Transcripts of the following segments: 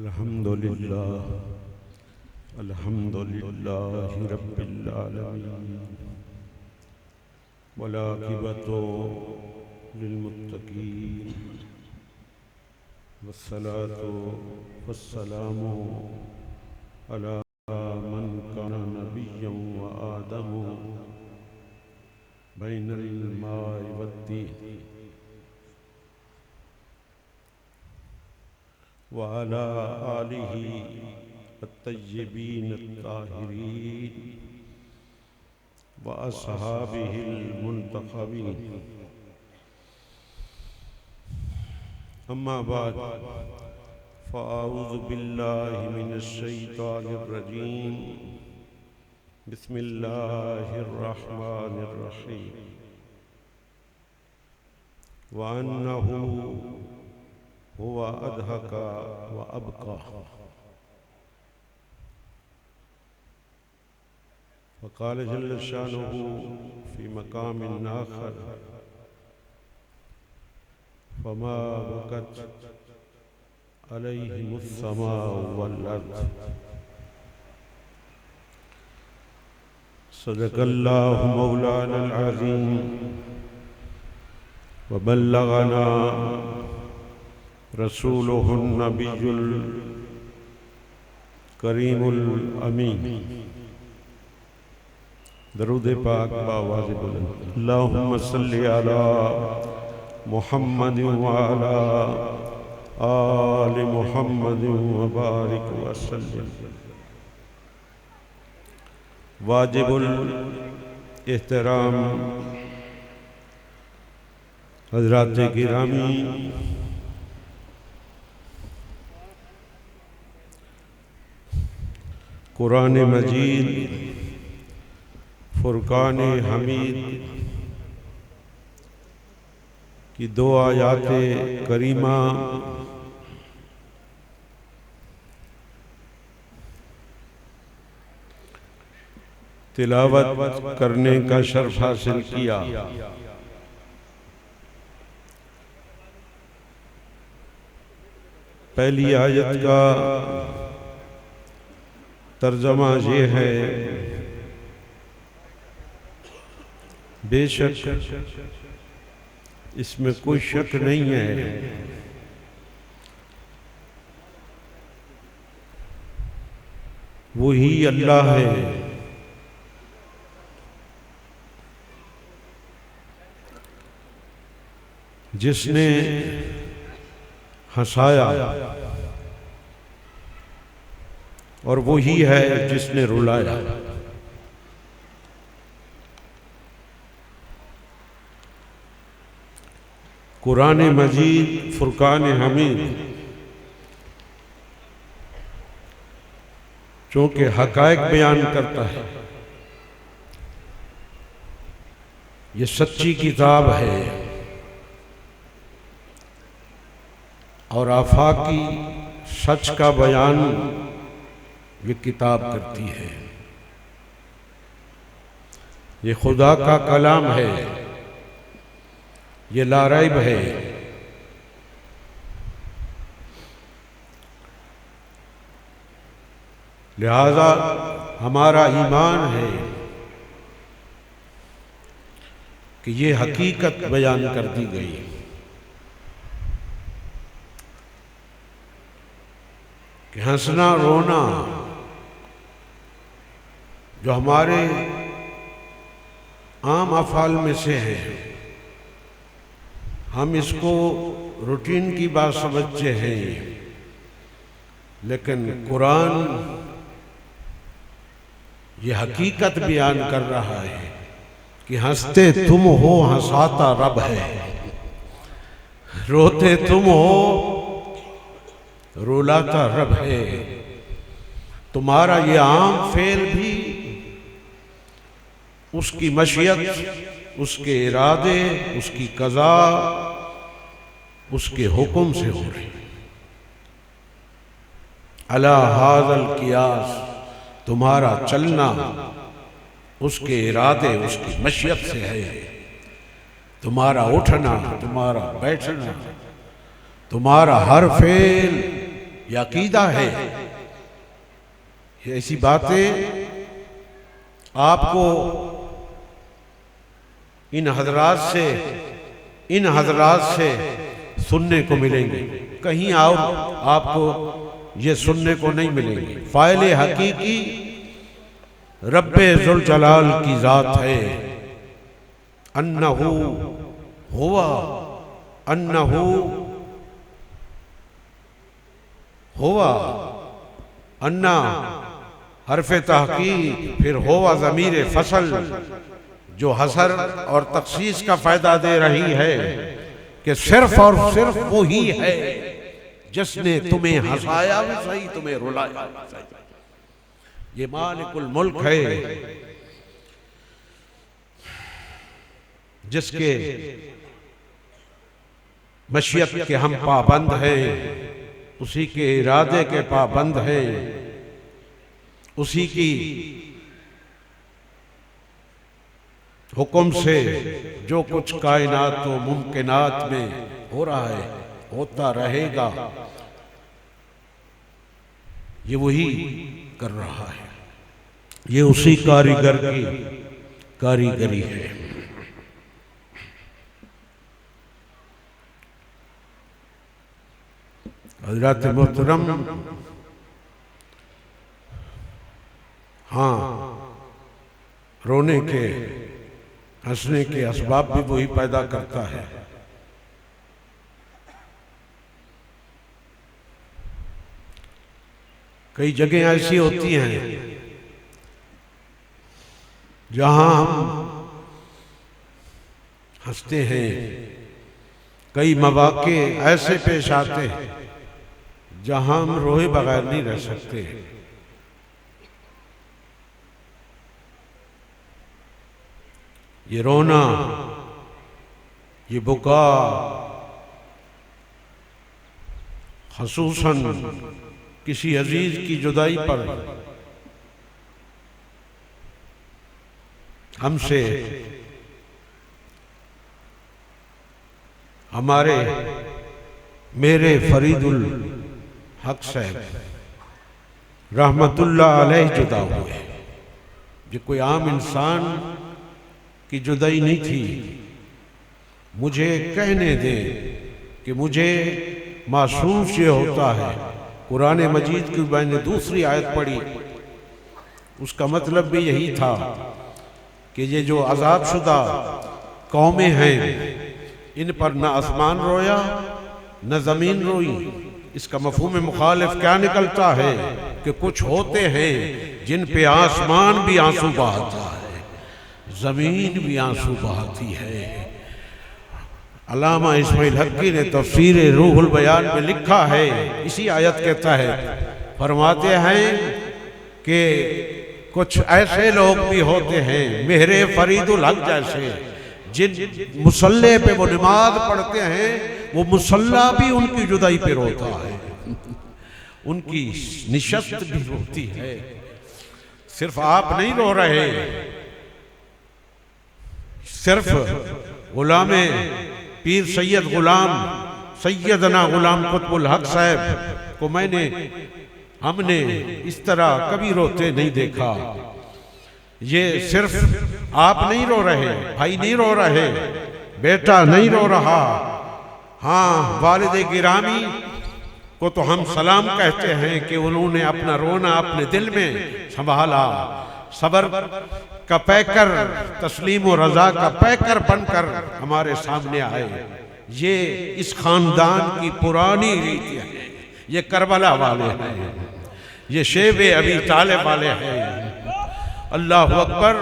अल्हम्दुलिल्लाहि रब्बिल आलमीन वलाकिबतु लिलमुत्तकीन वस्सलातु वस्सलामु अला मन कान नबिय्यन व आदमु बैनल माइ वद्दीन व अला आलिहि अत्तय्यबीन अत्ताहिरीन व अस्हाबिहिल मुंतखबीन। अम्मा बाद फ़अऊज़ु बिल्लाहि मिनश शैतानिर रजीम। बिस्मिल्लाहिर रहमानिर रहीम। व अन्नहु हुवा अदहका व अबका। फ़क़ाल जल्ल शानुहु फ़ी मक़ामिन आख़र फ़मा बकत अलैहिमुस्समाउ वल अर्ज़। सदक़ल्लाहु मौलानल अज़ीम व बल्लगना रसूलुहुन नबियुल करीमुल अमीन। दरूद पाक बावाज़ बुलंद। अल्लाहुम्मा सल्लि अला मुहम्मद व अला आलि मुहम्मद व बारिक व सल्लिम। वाजिबुल एहतराम हज़रात गिरामी, कुरान मजीद फुरकान हमीद की दो आयाते करीमा तिलावत करने का शर्फ हासिल किया। पहली आयत का तर्जमा ये है, बेशक इसमें कोई शक नहीं है वही अल्लाह है जिसने हंसाया और वही है जिसने रुलाया। कुरान मजीद फुरकान हमीद चूँकि हक़ाइक़ बयान करता है, ये सच्ची किताब है और आफाकी सच का बयान ये किताब करती है। ये खुदा का कलाम है, ये लारैब है। लिहाजा हमारा ईमान है कि ये हकीकत बयान कर दी गई कि हंसना रोना जो हमारे आम अफ़ाल में से है, हम इसको रूटीन की बात समझते हैं, लेकिन कुरान ये हकीकत बयान कर रहा है कि हंसते तुम हो, हंसाता रब है। रोते तुम हो, रुलाता रब है। तुम्हारा ये आम फेल भी उसकी मशीयत, उसके इरादे, उसकी कज़ा, उसके हुक्म से हो रही। अला हाज़ल कियास, तुम्हारा चलना उसके इरादे, उसकी मशीयत से है। तुम्हारा उठना, तुम्हारा बैठना, तुम्हारा हर फेल ये अकीदा है। ये ऐसी बातें आपको इन हजरात से सुनने को मिलेंगे, कहीं और आपको ये सुनने को नहीं मिलेंगे। फाइल हकीकी रब्बे जुल जलाल की जात है। अन्नहु हुवा अन्नहु हुवा, अन्ना हरफ तहकीक, फिर होवा ज़मीर फसल जो हसर और तखसीस का फायदा दे रही है कि सिर्फ और सिर्फ वो ही है जिसने तुम्हें हंसाया भी सही, तुम्हें रुलाया भी सही। ये मालिकुल मुल्क है जिसके मशीयत के हम पाबंद हैं, उसी के इरादे के पाबंद हैं, उसी की हुक्म से जो कुछ कायनात व मुमकिनात में हो रहा है, होता रहेगा, ये वही कर रहा है। ये उसी कारीगर की कारीगरी है। हज़रत मोहतरम, हाँ, रोने के हंसने के असबाब भी वही पैदा करता है। कई जगह ऐसी होती हैं जहां हम हंसते हैं, कई मौके ऐसे पेश आते हैं जहां हम रोए बगैर नहीं रह सकते। ये रोना, ये बुका, खसूसन किसी अजीज की जुदाई पर हमसे, हमारे मेरे फरीदुल हक साहब रहमतुल्लाह अलैह जुदा हुए। ये कोई आम इंसान की जुदाई नहीं थी। मुझे कहने दें कि मुझे महसूस ये होता है, कुरान मजीद की मैंने दूसरी आयत पढ़ी, उसका मतलब भी यही था कि ये जो अजाब शुदा कौमें हैं, इन पर न आसमान रोया न ज़मीन रोई। इसका मफ़हूम मुखालिफ क्या निकलता है कि कुछ होते हैं जिन पे आसमान भी आंसू बहाता है, ज़मीन भी आंसू बहाती है। अल्लामा इस्माइल हक्की ने तफसीर रूहुल बयान में लिखा है, इसी आयत के तहत फरमाते हैं कि कुछ ऐसे लोग भी होते हैं मेरे फरीदुल हक जैसे, जिन मुसल्ले पे वो नमाज पढ़ते हैं, वो मुसल्ला भी उनकी जुदाई पे रोता है, उनकी निशस्त भी रोती है। सिर्फ आप नहीं रो रहे, सिर्फ गुलामे पीर सैयद गुलाम सैयदना गुलाम कुतुबुल हक साहब को हमने इस तरह कभी रोते नहीं देखा। ये सिर्फ आप नहीं रो रहे, भाई नहीं रो रहे, बेटा नहीं रो रहा, हाँ, वालिद गिरामी को तो हम सलाम कहते हैं कि उन्होंने अपना रोना अपने दिल में संभाला, सबर का पैकर, तस्लीम और रजा का पैकर बनकर हमारे सामने आए। ये इस खानदान की पुरानी रीति है। ये करबला वाले हैं, ये शेब अबी तालिब वाले हैं। अल्लाह अकबर।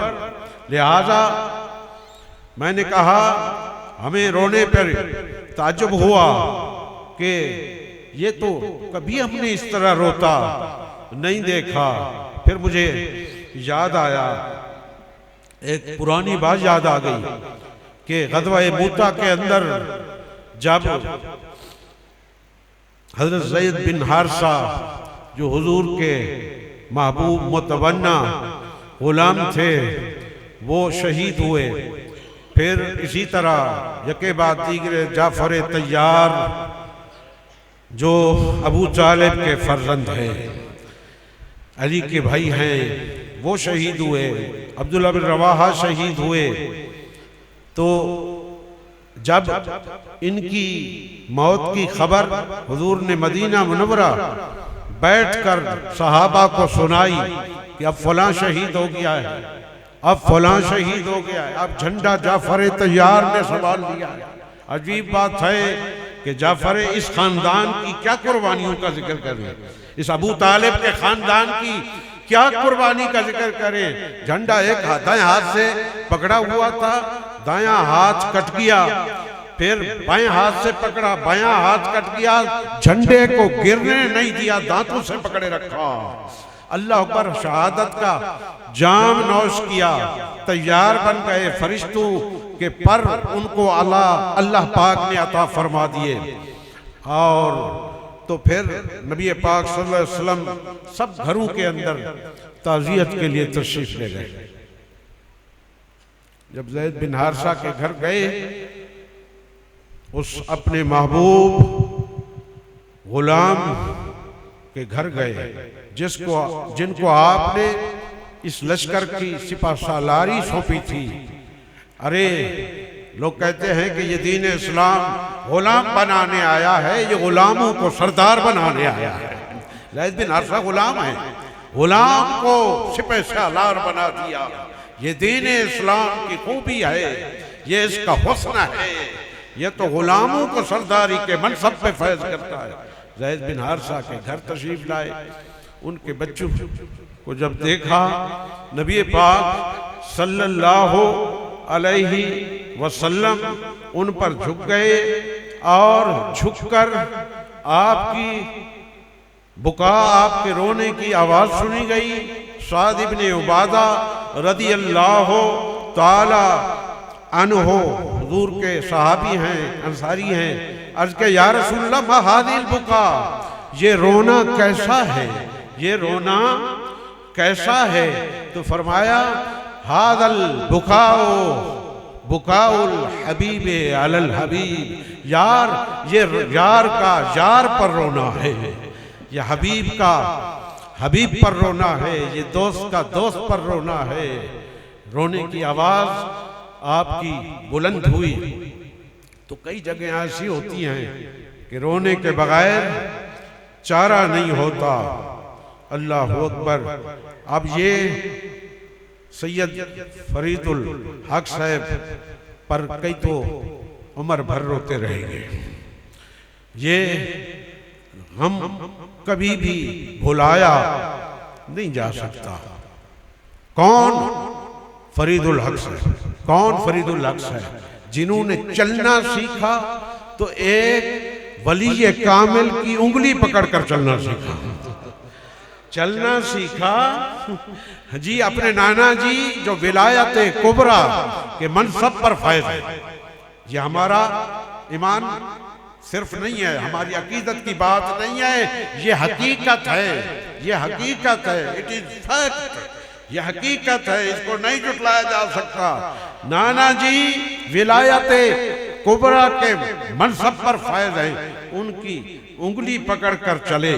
लिहाजा मैंने कहा, हमें रोने पर ताज्जुब हुआ कि ये तो कभी हमने इस तरह रोता नहीं देखा। फिर मुझे याद आया, एक पुरानी बात याद आ गई कि ग़ज़वा मूता के अंदर जब हज़रत ज़ैद बिन हारिसा जो हुजूर के महबूब मुतवन्ना गुलाम थे, वो शहीद हुए। फिर इसी तरह यके बाद दीगरे जाफर तैयार जो अबू तालिब के फर्जंद हैं, अली के भाई हैं, वो शहीद हुए, अब्दुल्लाह बिन रवाहा शहीद हुए। तो जब इनकी मौत की खबर हुजूर ने मदीना मुनव्वरा बैठकर सहाबा को सुनाई कि अब फलां शहीद हो गया है, अब फलां शहीद हो गया है, अब झंडा जाफर तैयार ने संभाल लिया है। अजीब बात है कि जाफर इस खानदान की क्या कुर्बानियों का जिक्र करें, इस अबू तालिब के खानदान की क्या कुर्बानी का जिक्र करें। झंडा एक दाएं हाथ से पकड़ा हुआ था, दायां हाथ कट गया, फिर बाएं हाथ से पकड़ा, बायां हाथ कट गया, झंडे को गिरने नहीं दिया, दांतों से पकड़े रखा। अल्लाह पर शहादत का जाम नौश किया, तैयार बन गए। फरिश्तों के पर उनको अल्लाह पाक ने अता फरमा दिए। और तो फिर नबी पाक सल्लल्लाहु अलैहि वसल्लम सब घरों के अंदर ताज़ियत के लिए तशरीफ ले गए। जब ज़ैद बिन हारिसा के घर गए, उस अपने महबूब गुलाम के घर गए जिनको आपने इस लश्कर की सिपा सालारी सौंपी थी। अरे लोग कहते हैं कि ये दीन इस्लाम गुलाम बनाने आया है, ये गुलामों को सरदार बनाने आया है। ज़ैद बिन हारिसा गुलाम है, गुलाम को सिपा सालार बना दिया। ये दीन इस्लाम की खूबी है, ये इसका हुस्न है, ये तो गुलामों को सरदारी के मनसब पे फैज करता है। ज़ैद बिन हारिसा के घर तशरीफ लाए, उनके बच्चों को जब देखा, नबी पाक सल्लल्लाहु अलैहि वसल्लम उन पर झुक गए और झुककर आपकी बुका, आपके रोने की आवाज सुनी गई। साद इब्ने उबादा रदियल्लाहु ताला अन्हो हुजूर के सहाबी हैं, अंसारी हैं। अर्ज के या रसूलल्लाह मा हादिल बुका, ये रोना कैसा है, ये रोना कैसा है? तो फरमाया हादल बुकाओ बुकाउल हबीबे अलल हबीब, यार ये यार का यार पर रोना है, ये हबीब का हबीब पर रोना है, ये दोस्त का दोस्त पर रोना है। रोने की आवाज आपकी बुलंद हुई। तो कई जगह ऐसी होती हैं कि रोने के बगैर चारा नहीं होता। अल्लाह अकबर। अब ये सैयद फरीदुल हक साहब पर कई तो उम्र भर रोते रहेंगे। ये हम कभी भी भुलाया नहीं जा सकता। कौन? फरीदुल हक साहब। कौन फरीदुल हक साहब? जिन्होंने चलना सीखा तो एक वली कामिल की उंगली पकड़कर चलना सीखा। चलना सीखा जी अपने नाना जी जो विलायत कुबरा के मनसब पर फैज है। ये हमारा ईमान सिर्फ नहीं है, हमारी अकीदत की बात नहीं है, ये हकीकत है, ये हकीकत है, इट इज फैक्ट, ये हकीकत है, इसको नहीं जुटलाया जा सकता। नाना जी विलायत कुबरा के मनसब पर फैज है, उनकी उंगली पकड़कर चले,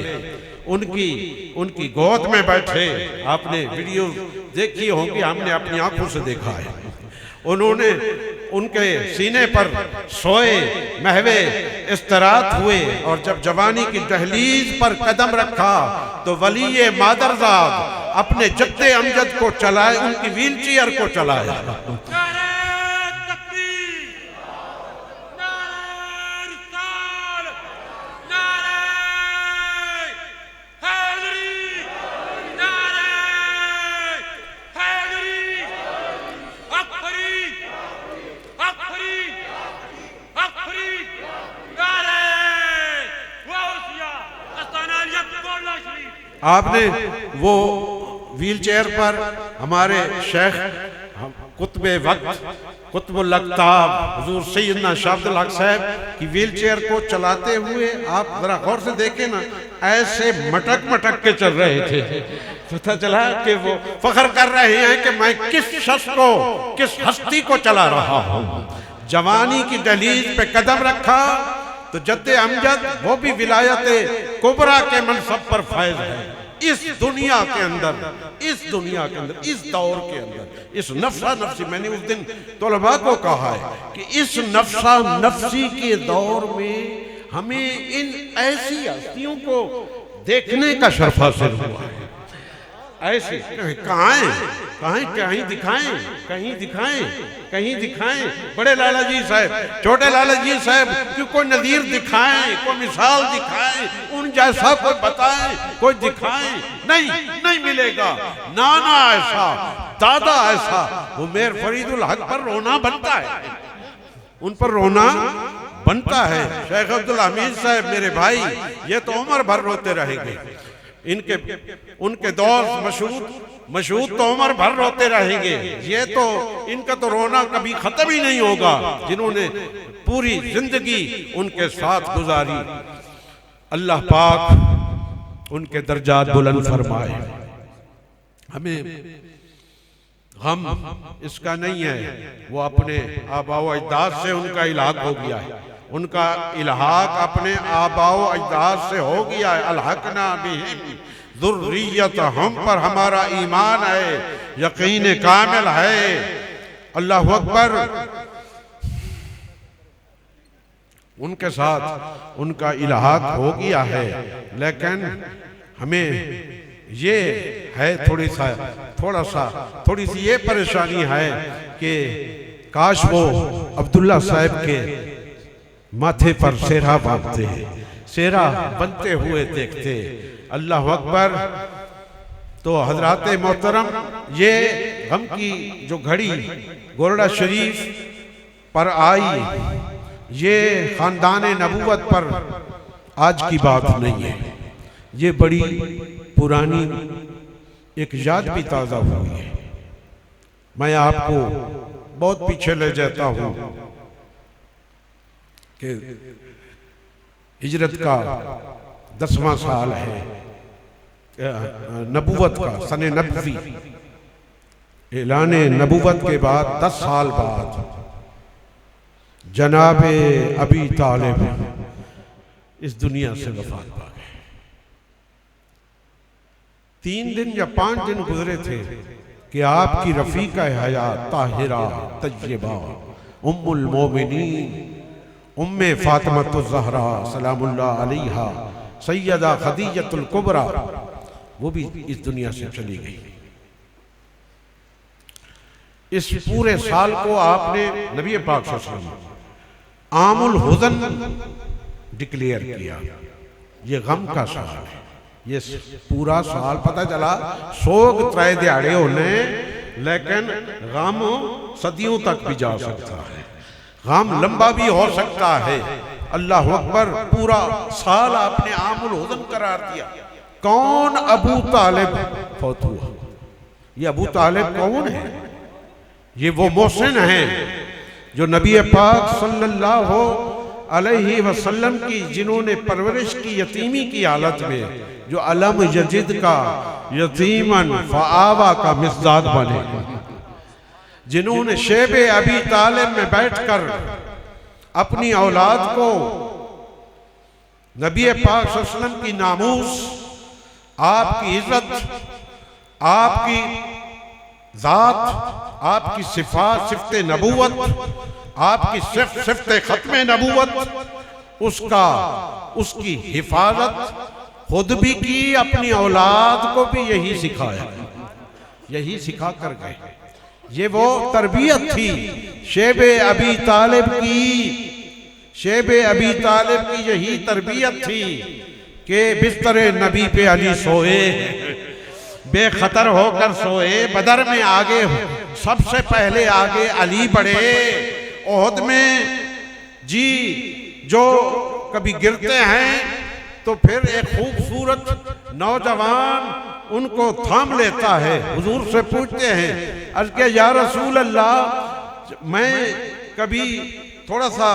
उनकी गोद में बैठे। आपने वीडियो देखी होगी, हमने अपनी आंखों से देखा है। उन्होंने उनके सीने पर सोए, महवे इस्तरात हुए, और जब जवानी की दहलीज पर कदम रखा तो वली मादरजाद अपने जद्दे अमजद को चलाए, उनकी व्हील चेयर को चलाया। आपने वो व्हील चेयर पर हमारे शेख कुतुबे वक्त कुतुबुल अक़ताब हुजूर सैयदना शाह अब्दुल हक साहब की व्हील चेयर को चलाते हुए आप जरा गौर से देखें ना, ऐसे मटक मटक के चल रहे थे। पता चला कि वो फख्र कर रहे हैं कि मैं किस शख्स को, किस हस्ती को चला रहा हूँ। जवानी की दहलीज पे कदम रखा तो जद्दे अमजद वो भी विलायत कुबरा के मनसब पर फैज है। इस दुनिया के अंदर, इस दुनिया के अंदर, इस दौर के अंदर, इस नफ्सा नफ्सी, मैंने उस दिन तलबा को कहा है कि इस नफ्सा नफ्सी के दौर में हमें इन ऐसी हस्तियों को देखने का शर्फ हासिल हुआ है। ऐसे कहाँ कहीं दिखाएं, कहीं दिखाएं, कहीं दिखाएं। बड़े लाला जी साहब, छोटे लाला जी साहब कि कोई नज़ीर दिखाएं, कोई मिसाल दिखाएं, उन जैसा कोई बताएं, कोई दिखाएं। नहीं मिलेगा। नाना ऐसा, दादा ऐसा। वो मेर फरीदुल हक पर रोना बनता है, उन पर रोना बनता है। शेख अब्दुल हमीद साहब मेरे भाई, ये तो उम्र भर रोते रहेंगे। उनके दोस्त मशहूद तो उम्र भर रोते रहेंगे। ये तो इनका तो रोना कभी खत्म ही नहीं होगा, जिन्होंने पूरी जिंदगी उनके साथ गुजारी। अल्लाह पाक उनके दर्जात बुलंद फरमाए। हमें गम इसका नहीं है, वो अपने आबाओ अजदाद से उनका इलाक हो गया है, उनका इल्हाक अपने आबाओ अजदाद से हो गया है। अलहकना बिहिम ज़ुर्रियत, हम पर हमारा ईमान है, यकीन कामिल है। अल्लाह अकबर। उनके साथ उनका इल्हाक हो गया है, लेकिन हमें ये है थोड़ी सी ये परेशानी है कि काश वो अब्दुल्ला साहब के माथे पर सेहरा बांधते, सेहरा बनते हुए देखते। अल्लाह अकबर। तो हजरात मोहतरम, ये गम की जो घड़ी गोरडा शरीफ पर आई, ये खानदान नबूवत पर आज की बात नहीं है, ये बड़ी पुरानी एक याद भी ताज़ा हुई है। मैं आपको बहुत पीछे ले जाता हूँ कि हिजरत का 10वां साल है, नबूवत का सने नबवी, ऐलाने नबूवत के बाद 10 साल बाद जनाबे अबी तालिब इस दुनिया से वफात पा गए। 3 दिन या 5 दिन गुजरे थे कि आपकी रफीका हयात ताहिरा तय्यबा उम्मुल मोमिनीन उम्मे फातिमतुज़ ज़हरा सलामुल्लाह अलैहा सैयदा खदीजतुल कुबरा, वो भी इस दुनिया से चली गई। इस पूरे साल को आपने नबी पाक सल्लल्लाहु अलैहि वसल्लम आमुल हुज़न डिक्लेयर किया। ये गम का साल है। ये पूरा साल पता चला सोग त्राय दिहाड़े होने, लेकिन गम सदियों तक भी जा सकता है, गम लंबा भी हो सकता है। अल्लाह अकबर। पूरा साल आपने आमुल हुज़न करार दिया। कौन? अबू तालिब फौत हुआ। ये अबू तालिब कौन है? ये वो मोहसिन हैं जो नबी पाक सल्लल्लाहु अलैहि वसल्लम की, जिन्होंने परवरिश की यतीमी की हालत में, जो अलम यजिद का यतीमन फ़आवा का मिज़ाज बने, जिन्होंने शेबे अबी तालिब में बैठकर अपनी औलाद को नबी पाक सल्लल्लाहु अलैहि वसल्लम की नामूस, आपकी इज्जत, आपकी जात, आपकी सिफात, सिफ़ते नबूवत, आपकी सिफ़ते खत्मे नबूवत, उसकी हिफाजत खुद भी की, अपनी औलाद को भी यही सिखाया, यही सिखा कर गए। ये वो तरबियत थी शेबे अबी तालिब की, शेबे अबी तालिब की यही तरबियत थी कि बिस्तरे नबी पे अली सोए, बेखतर होकर सोए। बदर में आगे, सबसे पहले आगे अली बढ़े। ओहद में जी जो कभी गिरते हैं तो फिर एक खूबसूरत नौजवान उनको थाम लेता है, हुजूर से पूछते हैं, अर्ज़ किया या रसूल अल्लाह, मैं कभी थोड़ा सा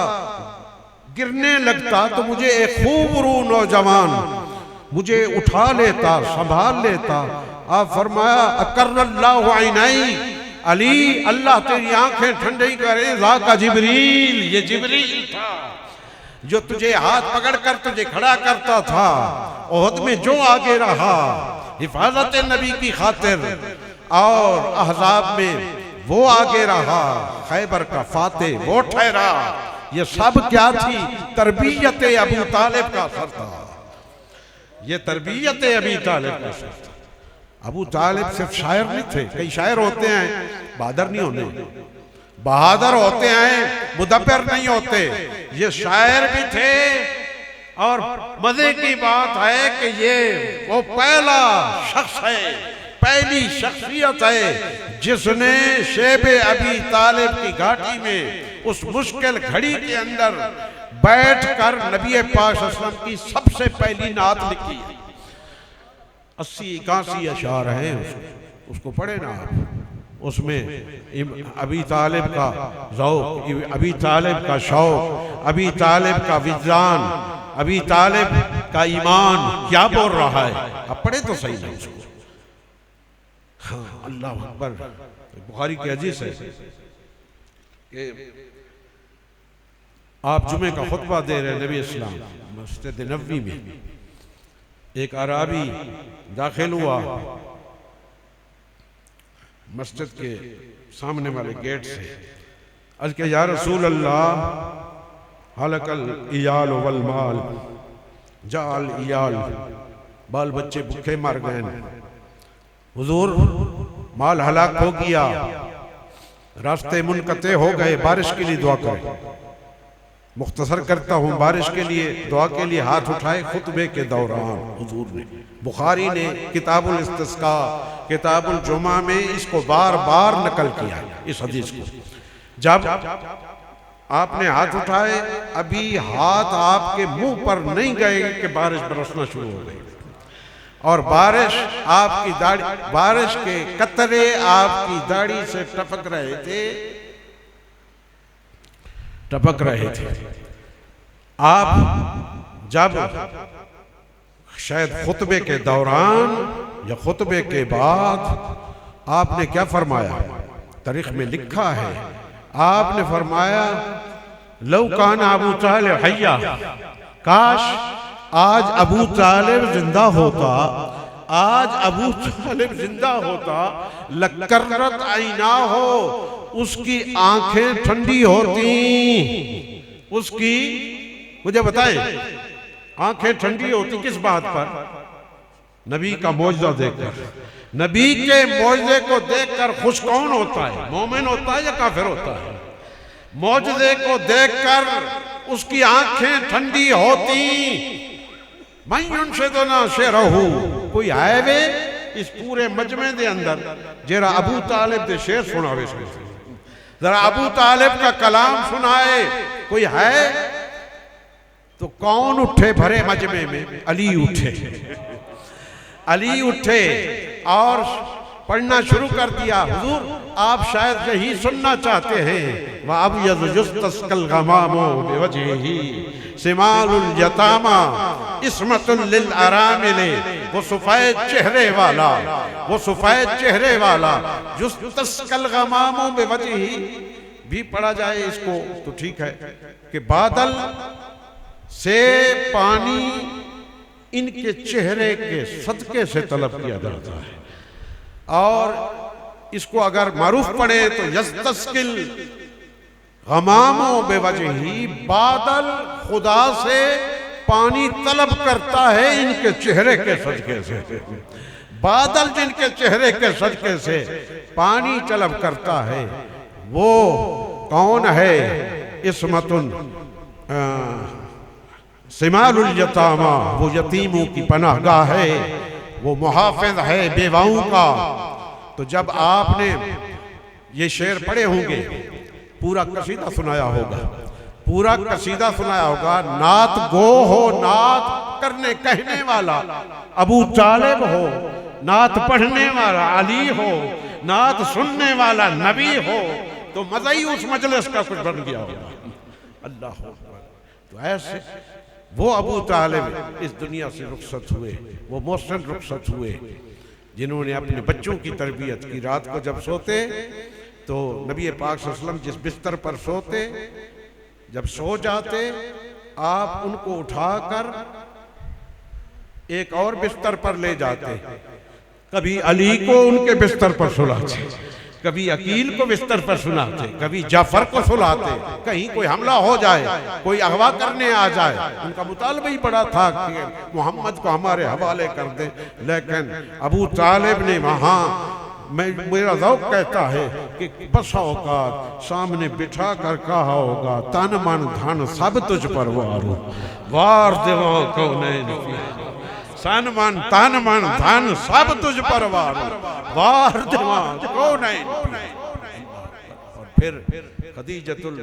गिरने लगता तो मुझे एक खूबरू नौजवान मुझे उठा लेता, संभाल लेता। आप फरमाया अकर्रल्लाहु ऐनई, अली अल्लाह तेरी आंखें ठंडी करे, ज़ाका जिब्रील, ये जिब्रील था। जो तुझे हाथ पकड़कर तुझे खड़ा करता था, ओहद में जो आगे रहा हिफाजत नबी की खातिर, और अहज़ाब में वो आगे रहा, खैबर का फातेह वो ठहरा। ये सब क्या थी? तरबियत अबू तालिब का असर था। ये तरबियत अबी तालिब का असर था। अबू तालिब सिर्फ शायर नहीं थे। कई शायर होते हैं, बहादुर नहीं होने, बहादुर होते हैं, मुदब्बिर नहीं होते। ये शायर भी थे। और मजे की बात है कि ये वो पहला शख्स है, पहली शख्सियत है जिसने शेबे अबी तालिब की घाटी में उस मुश्किल घड़ी के अंदर बैठकर नबी पाक सल्लल्लाहु अलैहि वसल्लम की सबसे पहली नात लिखी। 80-81 अशार हैं, उसको पढ़े ना आप। उसमें अबी तालिब का ज़ौक़, अबी तालिब का शौक़, अबी तालिब का विजदान, अबी तालिब का ईमान क्या बोल रहा है। अब पढ़े तो सही नहीं उसको। हाँ, अल्लाह अकबर। बुखारी की हदीस है कि आप जुमे का खुतबा दे रहे नबी इस्लाम मस्जिद नबवी में। एक अराबी दाखिल हुआ मस्जिद के सामने वाले गेट से। अर्ज़ किया, या रसूल अल्लाह हलकल इयाल वल माल, जाल इयाल, बाल बच्चे भूखे मर गए। हुजूर माल हलाक हो गया, रास्ते मुनक़ते हो गए, बारिश के लिए दुआ करें। मुख्तसर करता हूँ, बारिश के लिए दुआ के लिए हाथ उठाए खुतबे के दौरान हुजूर ने। बुखारी ने किताबुल इस्तिस्का, किताबुल जुमा में इसको बार बार नकल किया इस हदीस को। जब आपने हाथ उठाए, अभी हाथ आपके मुंह पर नहीं गए कि बारिश बरसना शुरू हो गई, और बारिश आपकी दाढ़ी, बारिश के कतरे आपकी दाढ़ी से टपक रहे थे, टपक रहे थे। आप जब शायद खुतबे के दौरान या खुतबे के बाद आपने क्या फरमाया, तारीख में लिखा है, आपने फरमाया लौ कान अबू तालिब हय्या, काश आज अबू तालिब जिंदा होता, आज अबू तालिब जिंदा होता, लकर्रत आईना हो, उसकी आंखें ठंडी होती। उसकी, मुझे बताएं, आंखें ठंडी होती किस बात पर? नबी का मौजज़ा देखकर। नबी के मौजज़े को देखकर खुश कौन होता है? मोमिन होता है या काफिर होता है? मौजज़े को देखकर उसकी आंखें ठंडी होती। मैं से तो ना शेरहू, कोई आए वे इस पूरे मजमे के अंदर जरा अबू तालिब दे शेर सुनावे, जरा अबू तालिब का कलाम सुनाए कोई है तो कौन उठे भरे मजमे में? अली उठे, अली उठे और पढ़ना शुरू कर दिया। हुजूर आप शायद यही सुनना चाहते हैं, वह अब यस्तस्कल गमामो बिवजहिही सिमालुल यतामा इस्मतुल लिल अरामिले, वो सफेद चेहरे वाला, वो सफेद चेहरे वाला यस्तस्कल गमामो बिवजहिही भी पढ़ा जाए इसको तो ठीक है कि बादल से पानी इनके चेहरे के सदके से तलब किया जाता है। और इसको अगर मारूफ पढ़े तो यस्तस्किल गमामो बेवजही, बादल खुदा से पानी तलब करता है इनके चेहरे के सदके से। बादल जिनके चेहरे के सदके से पानी तलब करता है वो कौन है? इस्मतुन सिमालुल यतामा, वो यतीमों की पनाहगाह है, वो मुहाफिज है बेवाओं का। तो जब आपने ये शेर पढ़े होंगे, पूरा कसीदा सुनाया होगा, पूरा कसीदा सुनाया होगा, नात गो हो, नात करने कहने वाला अबू तालिब हो, नात पढ़ने वाला अली हो, नात सुनने वाला नबी हो, तो मजा ही उस मजलिस का कुछ बन गया होगा। अल्लाह तो ऐसे वो अबू तालिब इस दुनिया से रुखसत हुए, वो मोहसिन रुखसत हुए जिन्होंने अपने बच्चों की तरबियत की। रात को जब सोते तो नबी पाक सल्लल्लाहु अलैहि वसल्लम जिस बिस्तर पर सोते, जब सो जाते आप उनको उठाकर एक और बिस्तर पर ले जाते, कभी अली को उनके बिस्तर पर सुलाते, कभी अकील को बिस्तर पर सुलाते, कभी जाफर को सुलाते, कहीं कोई हमला हो जाए, कोई अगवा करने आ जाए। उनका मुतालबा ही बड़ा था कि मोहम्मद को हमारे हवाले कर दे। लेकिन अबू तालिब ने वहां, मेरा ज़ौक़ कहता है कि बस औकात सामने बिठा कर कहा होगा, तन मन धन सब तुझ पर वारो, वार देवा को नहीं, सन मन तन मन धन सब तुझ पर वारो, वार देवा को नहीं। और फिर खदीजतुल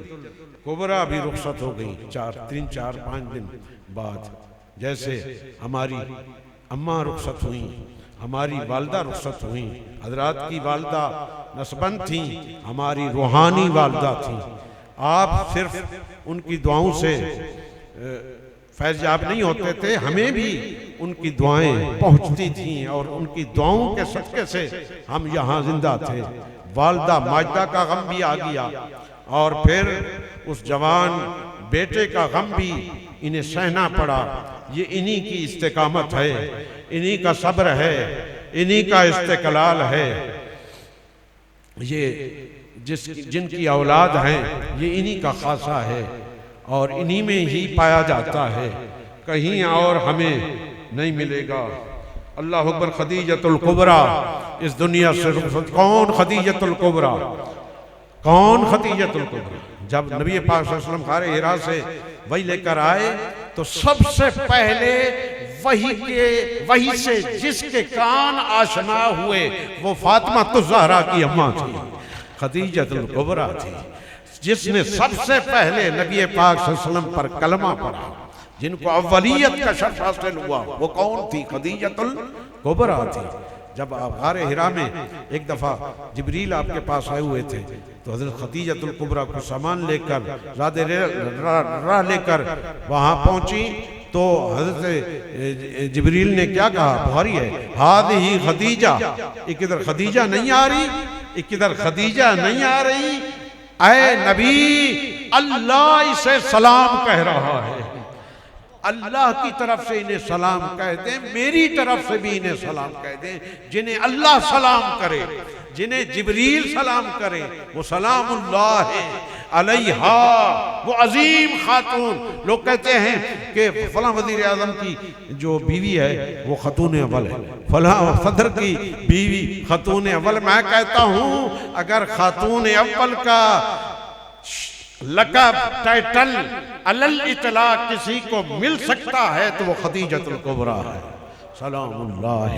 कुबरा भी रुखसत हो गई 3-4-5 दिन बाद। जैसे हमारी अम्मा रुखसत हुई, हमारी वालदा रुखसत हुई। हजरात की वालदा नस्बंद थी, हमारी रूहानी वालदा थी। आप सिर्फ उनकी दुआओं से फैज़याब नहीं होते थे, हमें भी उनकी दुआएं पहुंचती थीं और उनकी दुआओं के सदक़े से हम यहाँ जिंदा थे। वालदा माजदा का गम भी आ गया और फिर उस जवान बेटे का गम भी इन्हें सहना पड़ा। ये इन्हीं की इस्तिकामत है, इन्हीं का सब्र है, इन्हीं का इस्तिकलाल है। ये जिनकी औलाद हैं, ये इन्हीं का खासा है और इन्हीं में ही पाया जाता है, कहीं और हमें नहीं मिलेगा। अल्लाह अकबर। खदीजतुल कुबरा इस दुनिया से रुखसत। कौन खदीजतुल कुबरा? कौन खदीजतुल कुबरा? जब नबी पाक सल्लल्लाहु अलैहि वसल्लम गारे हिरा से वही लेकर आए तो सबसे पहले वही से जिसके कान आशना हुए वो फातिमा ज़हरा की अम्मा थी, खदीजतुल कुबरा थी, जिसने सबसे पहले नबी पाक सल्लल्लाहु अलैहि वसल्लम पर कलमा पढ़ा, जिनको अव्वलियत का शर्फ हासिल हुआ। वो कौन थी? खदीजतुल कुबरा थी। जब आप गारे हिरा में एक दफ़ा जिब्रील आपके पास आए हुए थे तो हज़रत खदीजतुल कुबरा को सामान लेकर राह लेकर वहाँ पहुँची तो हज़रत जिब्रील ने क्या कहा? बुखारी है, हादिही खदीजा। एक इधर खदीजा नहीं आ रही, एक इधर खदीजा नहीं आ रही। ऐ नबी, अल्लाह इसे सलाम कह रहा है, अल्लाह की तरफ से इन्हें सलाम कह दें, मेरी तरफ से भी इन्हें सलाम कह दें। जिन्हें अल्लाह सलाम करे, जिन्हें जिब्रील सलाम करे, वो सलामुल्लाह अलैहा, वो अजीम खातून। लोग कहते हैं कि फला वजीर आजम की जो बीवी है वो खतून अव्वल है, फला सदर की बीवी खतून अव्वल। मैं कहता हूँ अगर खातून अव्वल का लक़ब टाइटल अलल इतला किसी को मिल सकता है तो वो खदीजतुल कुबरा है, सलामुल्लाह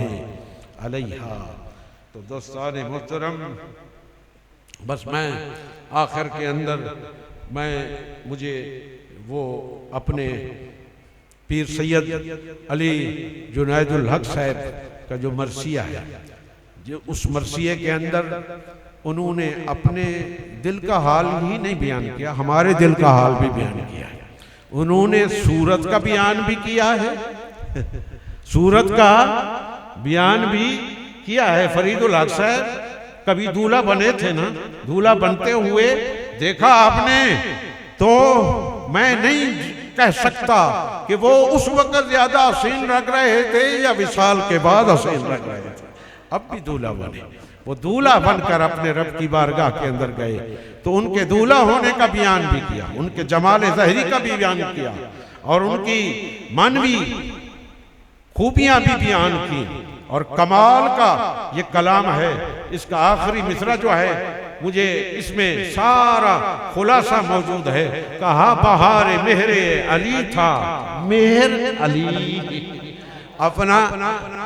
अलैहा। तो दोस्तान मोहतरम, बस मैं आखिर के अंदर मुझे वो अपने पीर सैयद अली जुनैदुल हक साहब का जो मरसिया है, जो उस मरसिए के अंदर उन्होंने अपने दिल का हाल ही नहीं बयान किया, हमारे दिल का हाल भी बयान किया है। उन्होंने सूरत का बयान भी किया है, सूरत का बयान भी किया है। फरीदुल हक साहब कभी दूल्हा बने थे ना, दूल्हा बनते हुए देखा आपने तो मैं नहीं कह सकता कि वो उस वक्त ज्यादा हसीन लग रहे थे या विसाल के बाद हसीन लग रहे थे। अब भी दूल्हा बने, वो दूल्हा बनकर अपने रब की बारगाह के अंदर गए तो उनके दूल्हा होने का बयान भी किया, उनके जमाल ज़हरी का भी बयान किया और उनकी मानवी खूबियां भी बयान की। और कमाल का ये कलाम है, इसका आखिरी मिसरा जो है मुझे इसमें सारा खुलासा मौजूद है। कहा बहार मेहरे अली था, मेहर अली। अपना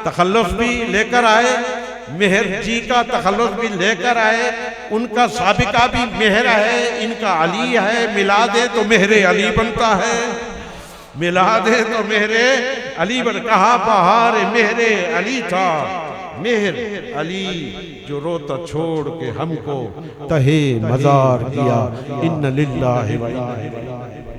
तखल्लुस भी लेकर आए, मेहर जी का तखल्लुस भी लेकर आए, उनका साबिका भी मेहर है, इनका अली है। मिला दे तो मेहरे अली बनता है, मिला दे तो मेहरे अली बन। कहा बहार मेहरे अली था, मेहर अली जो रोता छोड़ के हमको तहे मजार किया। इन्ना लिल्लाहि व इन्ना इलैहि राजिऊन।